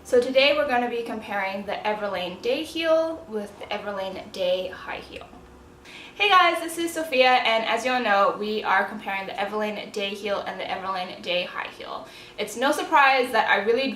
So today we're going to be comparing the Everlane Day Heel with the Everlane Day High Heel. Hey guys, this is Sophia, and as you all know, we are comparing the Everlane Day Heel and the Everlane Day High Heel. It's no surprise that I really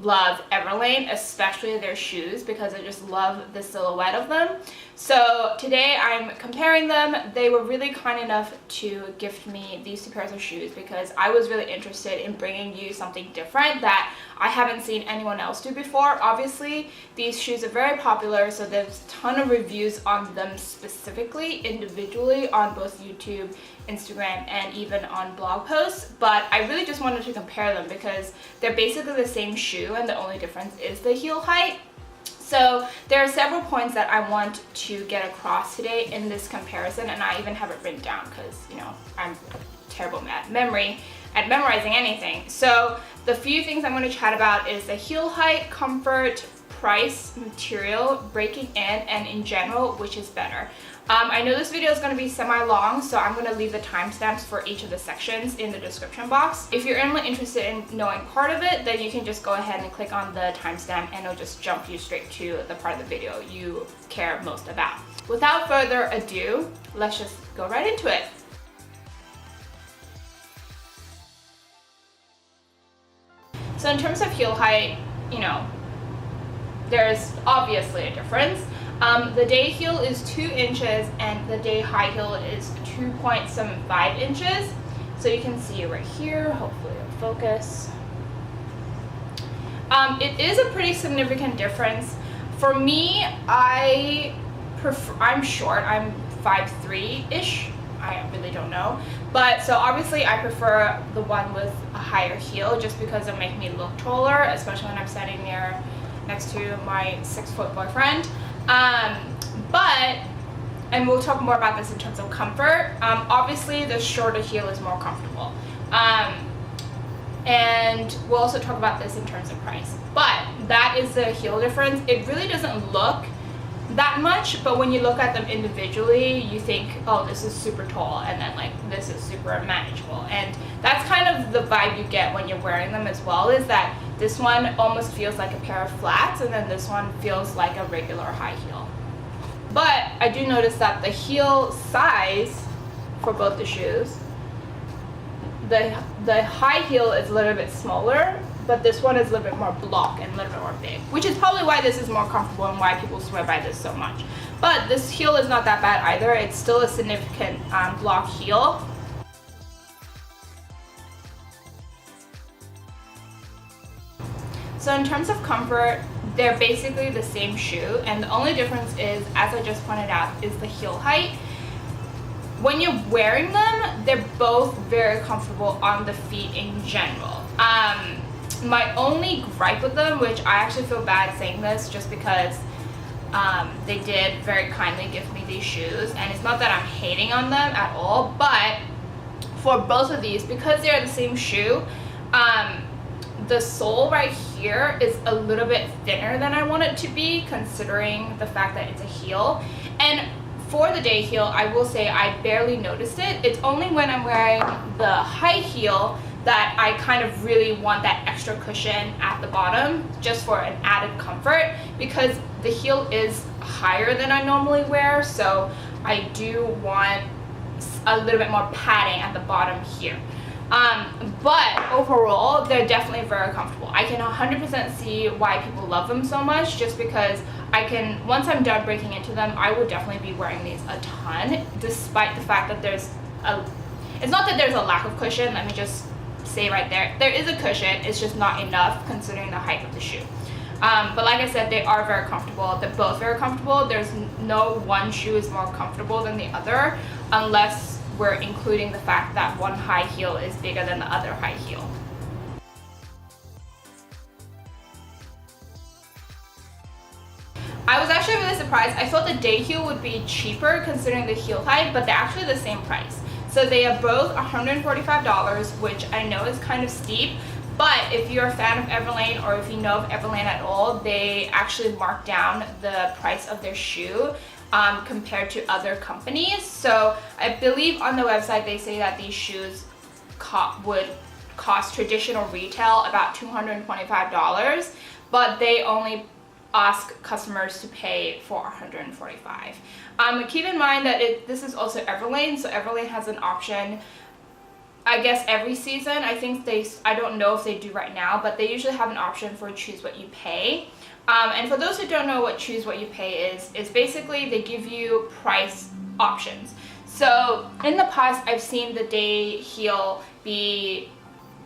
love Everlane, especially their shoes, because I just love the silhouette of them. So today I'm comparing them. They were really kind enough to gift me these two pairs of shoes because I was really interested in bringing you something different that I haven't seen anyone else do before. Obviously, these shoes are very popular, so there's a ton of reviews on them specifically, individually, on both YouTube, Instagram, and even on blog posts. But I really just wanted to compare them because they're basically the same shoe and the only difference is the heel height. So there are several points that I want to get across today in this comparison, and I even have it written down because, you know, I'm terrible at memorizing anything. So the few things I'm going to chat about is the heel height, comfort, price, material, breaking in, and in general, which is better. I know this video is going to be semi-long, so I'm going to leave the timestamps for each of the sections in the description box. If you're only interested in knowing part of it, then you can just go ahead and click on the timestamp and it'll just jump you straight to the part of the video you care most about. Without further ado, let's just go right into it. So in terms of heel height, you know, there's obviously a difference. The day heel is 2 inches and the day high heel is 2.75 inches. So you can see right here, hopefully it'll focus. It is a pretty significant difference. For me, I'm short, I'm 5'3"-ish. I really don't know. But so obviously I prefer the one with a higher heel just because it'll make me look taller, especially when I'm standing next to my 6-foot boyfriend. And we'll talk more about this in terms of comfort. Obviously the shorter heel is more comfortable. And we'll also talk about this in terms of price. But that is the heel difference. It really doesn't look that much, but when you look at them individually, you think, oh, this is super tall, and then like this is super manageable. And that's kind of the vibe you get when you're wearing them as well, is that this one almost feels like a pair of flats, and then this one feels like a regular high heel. But I do notice that the heel size for both the shoes, the high heel is a little bit smaller, but this one is a little bit more block and a little bit more big, which is probably why this is more comfortable and why people swear by this so much. But this heel is not that bad either. It's still a significant block heel. So in terms of comfort, they're basically the same shoe, and the only difference is, as I just pointed out, is the heel height. When you're wearing them, they're both very comfortable on the feet in general. My only gripe with them, which I actually feel bad saying this just because they did very kindly give me these shoes, and it's not that I'm hating on them at all, but for both of these, because they're the same shoe, the sole right here is a little bit thinner than I want it to be, considering the fact that it's a heel. And for the day heel, I will say I barely noticed it. It's only when I'm wearing the high heel that I kind of really want that extra cushion at the bottom, just for an added comfort, because the heel is higher than I normally wear, so I do want a little bit more padding at the bottom here. But overall, they're definitely very comfortable. I can 100% see why people love them so much, just because once I'm done breaking into them, I will definitely be wearing these a ton, despite the fact that it's not that there's a lack of cushion, let me just say right there. There is a cushion, it's just not enough considering the height of the shoe. But like I said, they are very comfortable. They're both very comfortable. There's no one shoe is more comfortable than the other, unless we're including the fact that one high heel is bigger than the other high heel. I was actually really surprised. I thought the day heel would be cheaper considering the heel height, but they're actually the same price. So they are both $145, which I know is kind of steep, but if you're a fan of Everlane, or if you know of Everlane at all, they actually mark down the price of their shoe compared to other companies. So I believe on the website they say that these shoes would cost traditional retail about $225, but they only ask customers to pay for $145. Keep in mind that this is also Everlane, so Everlane has an option, I guess every season. I don't know if they do right now, but they usually have an option for choose what you pay. And for those who don't know what choose what you pay is basically they give you price options. So in the past, I've seen the day heel be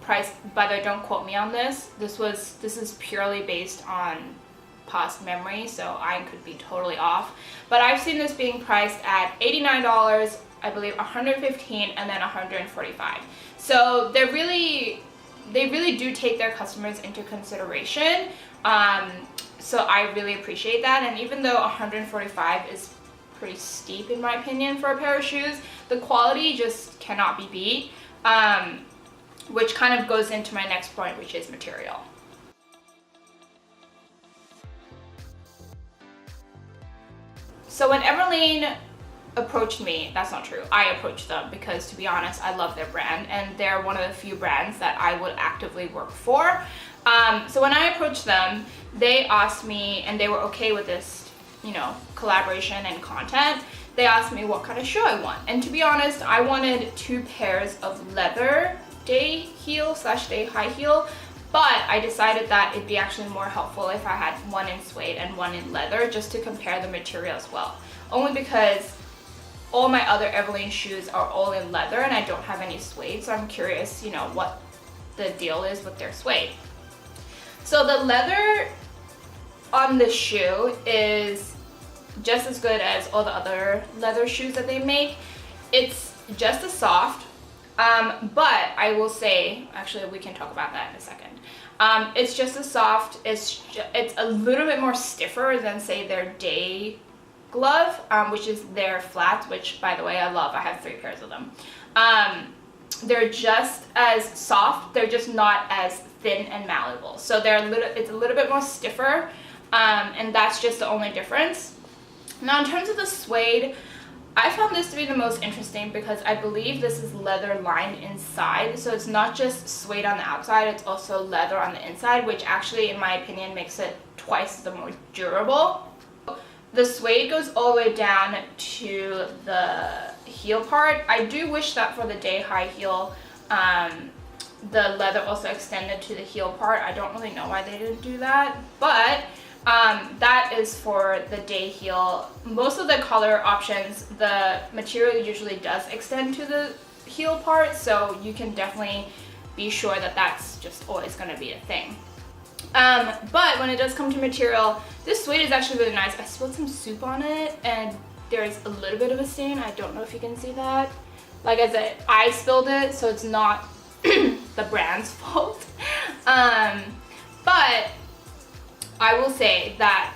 priced, by the way, don't quote me on this. This is purely based on past memory, so I could be totally off. But I've seen this being priced at $89, I believe $115, and then $145. So they really do take their customers into consideration. So I really appreciate that. And even though $145 is pretty steep in my opinion for a pair of shoes, the quality just cannot be beat. Which kind of goes into my next point, which is material. So when Everlane approached me, that's not true, I approached them because, to be honest, I love their brand and they're one of the few brands that I would actively work for. So when I approached them, they asked me, and they were okay with this, collaboration and content. They asked me what kind of shoe I want. And to be honest, I wanted 2 pairs of leather day heel / day high heel, but I decided that it'd be actually more helpful if I had one in suede and one in leather, just to compare the material as well. Only because all my other Everlane shoes are all in leather and I don't have any suede, so I'm curious, what the deal is with their suede. So the leather on this shoe is just as good as all the other leather shoes that they make. It's just as soft, but I will say, actually we can talk about that in a second. It's just as soft, it's a little bit more stiffer than, say, their day glove, which is their flats, which, by the way, I love. I have 3 pairs of them. They're just as soft, they're just not as thin and malleable. So it's a little bit more stiffer, and that's just the only difference. Now, in terms of the suede, I found this to be the most interesting because I believe this is leather lined inside. So it's not just suede on the outside, it's also leather on the inside, which actually, in my opinion, makes it twice the more durable. The suede goes all the way down to the heel part. I do wish that for the day high heel, the leather also extended to the heel part. I don't really know why they didn't do that, but that is for the day heel. Most of the color options, the material usually does extend to the heel part, so you can definitely be sure that that's just always going to be a thing. But when it does come to material, this suede is actually really nice. I spilled some soup on it and there's a little bit of a stain. I don't know if you can see that. Like I said, I spilled it, so it's not the brand's fault. But I will say that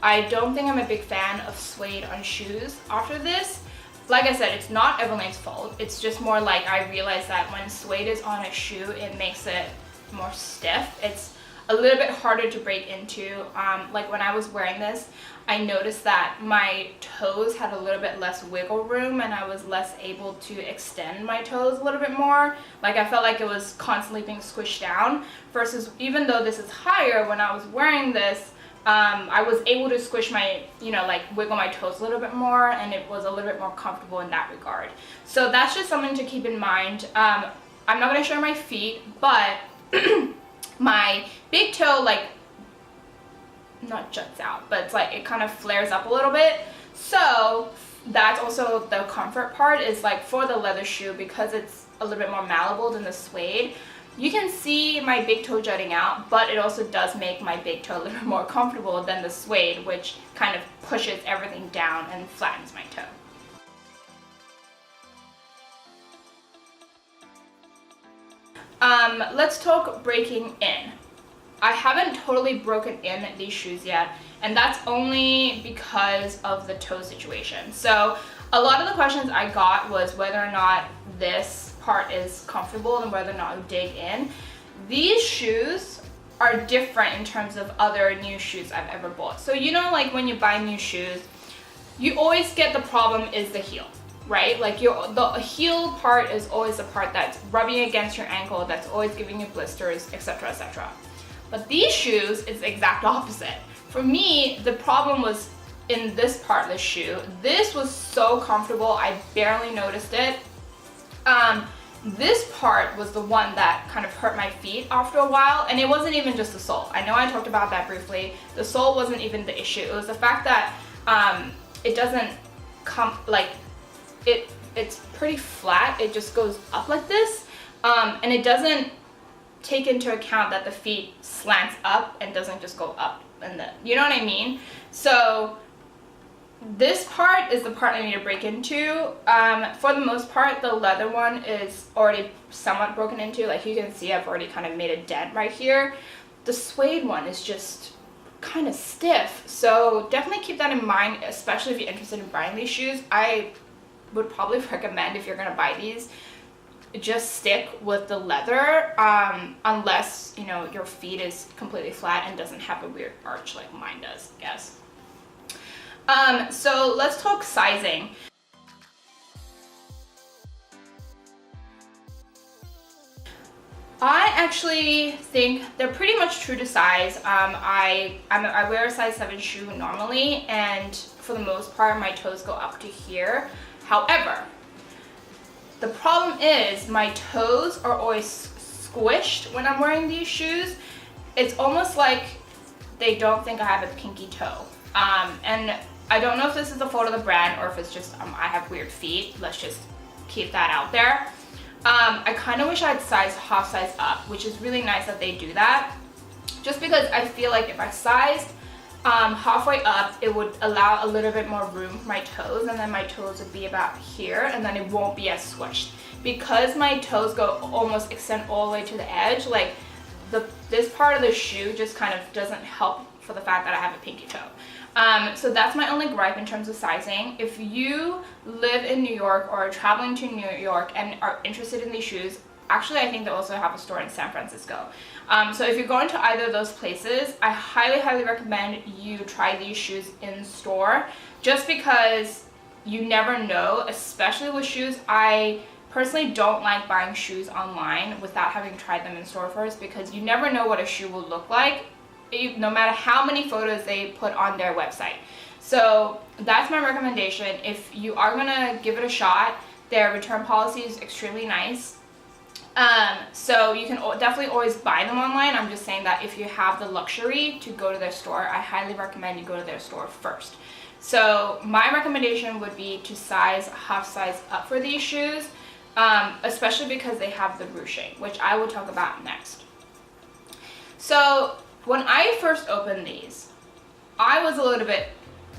I don't think I'm a big fan of suede on shoes after this. Like I said, it's not Everlane's fault. It's just more like I realized that when suede is on a shoe, it makes it more stiff. It's a little bit harder to break into. Like when I was wearing this, I noticed that my toes had a little bit less wiggle room and I was less able to extend my toes a little bit more. Like I felt like it was constantly being squished down, versus even though this is higher, when I was wearing this, I was able to squish my, like wiggle my toes a little bit more, and it was a little bit more comfortable in that regard. So that's just something to keep in mind. I'm not going to show my feet, but my big toe, like, not juts out, but it's like it kind of flares up a little bit. So that's also the comfort part, is like for the leather shoe, because it's a little bit more malleable than the suede, you can see my big toe jutting out, but it also does make my big toe a little bit more comfortable than the suede, which kind of pushes everything down and flattens my toe. Let's talk breaking in. I haven't totally broken in these shoes yet, and that's only because of the toe situation. So a lot of the questions I got was whether or not this part is comfortable and whether or not it would dig in. These shoes are different in terms of other new shoes I've ever bought. So like when you buy new shoes, you always get the problem is the heel. right? Like the heel part is always the part that's rubbing against your ankle, that's always giving you blisters, etc., etc. But these shoes is the exact opposite. For me, the problem was in this part of the shoe. This was so comfortable, I barely noticed it. This part was the one that kind of hurt my feet after a while, and it wasn't even just the sole. I know I talked about that briefly. The sole wasn't even the issue. It was the fact that it doesn't come, like, it's pretty flat. It just goes up like this, and it doesn't take into account that the feet slants up and doesn't just go up, and you know what I mean? So this part is the part I need to break into. For the most part, the leather one is already somewhat broken into. Like you can see, I've already kind of made a dent right here. The suede one is just kind of stiff. So definitely keep that in mind, especially if you're interested in buying these shoes. I would probably recommend, if you're going to buy these, just stick with the leather, unless, you know, your feet is completely flat and doesn't have a weird arch like mine does, I guess. So let's talk sizing. I actually think they're pretty much true to size. I wear a size 7 shoe normally, and for the most part my toes go up to here. However, the problem is my toes are always squished when I'm wearing these shoes. It's almost like they don't think I have a pinky toe. And I don't know if this is the fault of the brand or if it's just I have weird feet. Let's just keep that out there. I kind of wish I had sized half size up, which is really nice that they do that. Just because I feel like if I sized halfway up, it would allow a little bit more room for my toes, and then my toes would be about here, and then it won't be as squished. Because my toes go almost extend all the way to the edge, like this part of the shoe just kind of doesn't help for the fact that I have a pinky toe. So that's my only gripe in terms of sizing. If you live in New York or are traveling to New York and are interested in these shoes, actually I think they also have a store in San Francisco. So if you're going to either of those places, I highly recommend you try these shoes in store, just because you never know, especially with shoes. I personally don't like buying shoes online without having tried them in store first, because you never know what a shoe will look like, no matter how many photos they put on their website. So that's my recommendation. If you are gonna give it a shot, their return policy is extremely nice. So you can definitely always buy them online. I'm just saying that if you have the luxury to go to their store, I highly recommend you go to their store first. So my recommendation would be to size half size up for these shoes, especially because they have the ruching, which I will talk about next. So when I first opened these, I was a little bit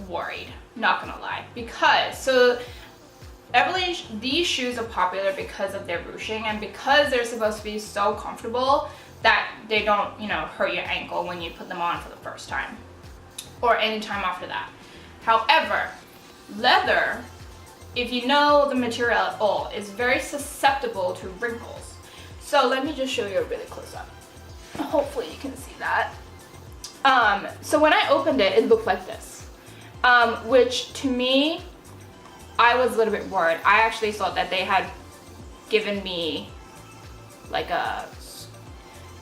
worried, not gonna lie, because everlane, these shoes are popular because of their ruching and because they're supposed to be so comfortable that they don't, you know, hurt your ankle when you put them on for the first time or any time after that. However, leather, if you know the material at all, is very susceptible to wrinkles. So let me just show you a really close up. Hopefully you can see that. So when I opened it, it looked like this, which to me, I was a little bit worried. I actually thought that they had given me like a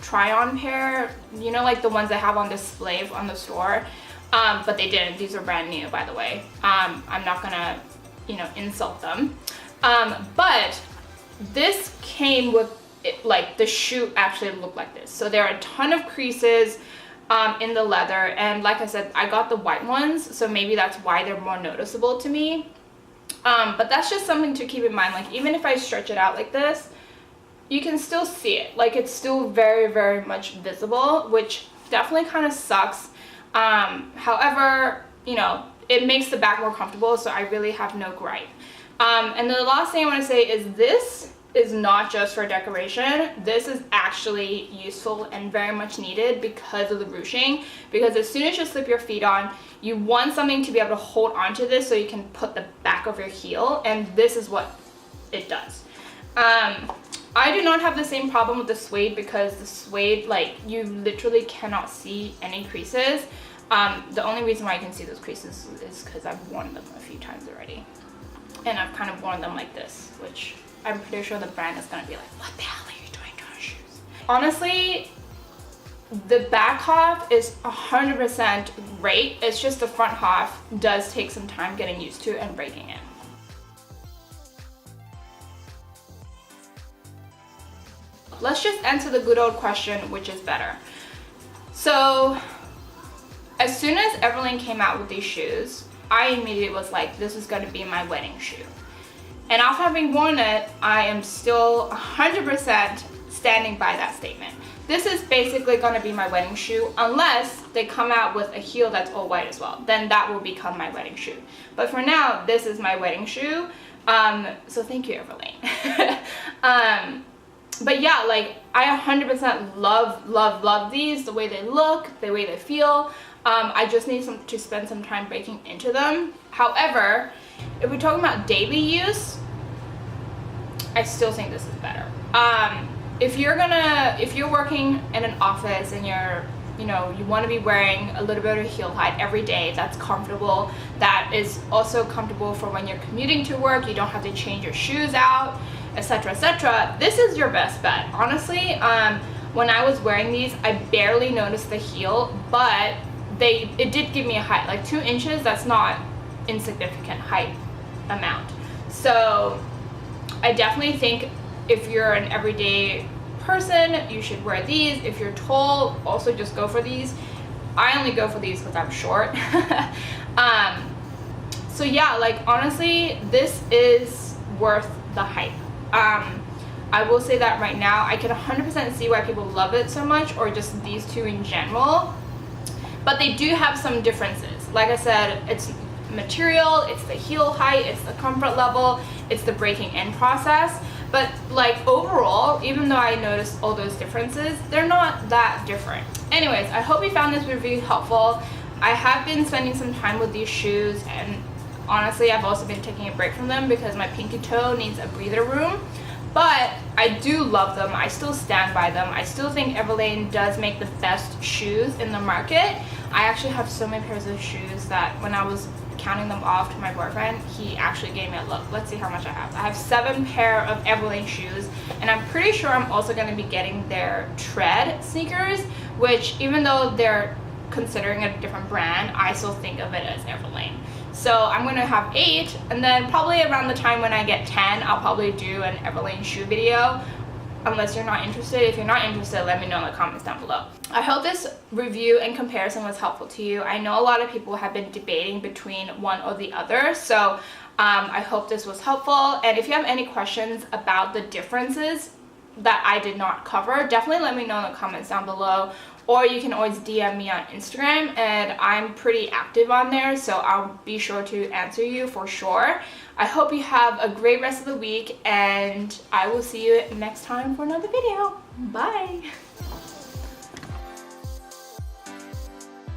try-on pair, you know, like the ones I have on display on the store, but they didn't. These are brand new, by the way. I'm not gonna, you know, insult them, but this came with like the shoe actually looked like this. So there are a ton of creases in the leather, and like I said, I got the white ones, so maybe that's why they're more noticeable to me. But that's just something to keep in mind. Like even if I stretch it out like this, you can still see it. Like it's still very much visible, which definitely kind of sucks. However, you know, it makes the back more comfortable, so I really have no gripe. And the last thing I want to say is this is not just for decoration. This is actually useful and very much needed because of the ruching. Because as soon as you slip your feet on, you want something to be able to hold onto this so you can put the back of your heel, and this is what it does. I do not have the same problem with the suede, because the suede, like, you literally cannot see any creases. The only reason why I can see those creases is because I've worn them a few times already. And I've kind of worn them like this, which I'm pretty sure the brand is gonna be like, what the hell are you doing to our shoes? Honestly, the back half is 100% great. It's just the front half does take some time getting used to and breaking in. Let's just answer the good old question, which is better? So, as soon as Everlane came out with these shoes, I immediately was like, this is gonna be my wedding shoe. And after having worn it, I am still 100% standing by that statement. This is basically gonna be my wedding shoe unless they come out with a heel that's all white as well. Then that will become my wedding shoe. But for now, this is my wedding shoe. So thank you, Everlane. But yeah, like I 100% love these, the way they look, the way they feel. I just need to spend some time breaking into them. However, if we're talking about daily use, I still think this is better. If you're working in an office and you want to be wearing a little bit of heel height every day, that's comfortable. That is also comfortable for when you're commuting to work. You don't have to change your shoes out, etc., etc. This is your best bet, honestly. When I was wearing these, I barely noticed the heel, but it did give me a height, like 2 inches. That's not insignificant height amount. So I definitely think if you're an everyday person, you should wear these. If you're tall, also just go for these. I only go for these because I'm short. So yeah, like honestly, this is worth the hype. I will say that right now. I can 100% see why people love it so much, or just these two in general. But they do have some differences. Like I said, it's material, it's the heel height, it's the comfort level, it's the breaking in process. But like overall, even though I noticed all those differences, they're not that different. Anyways, I hope you found this review helpful. I have been spending some time with these shoes, and honestly, I've also been taking a break from them because my pinky toe needs a breather room. But I do love them. I still stand by them. I still think Everlane does make the best shoes in the market. I actually have so many pairs of shoes that when I was counting them off to my boyfriend, he actually gave me a look. Let's see how much I have. I have 7 pair of Everlane shoes, and I'm pretty sure I'm also going to be getting their tread sneakers, which even though they're considering a different brand, I still think of it as Everlane. So I'm going to have 8, and then probably around the time when I get 10, I'll probably do an Everlane shoe video. Unless you're not interested. If you're not interested, let me know in the comments down below. I hope this review and comparison was helpful to you. I know a lot of people have been debating between one or the other, so I hope this was helpful. And if you have any questions about the differences that I did not cover, definitely let me know in the comments down below. Or you can always DM me on Instagram, and I'm pretty active on there, so I'll be sure to answer you for sure. I hope you have a great rest of the week, and I will see you next time for another video. Bye!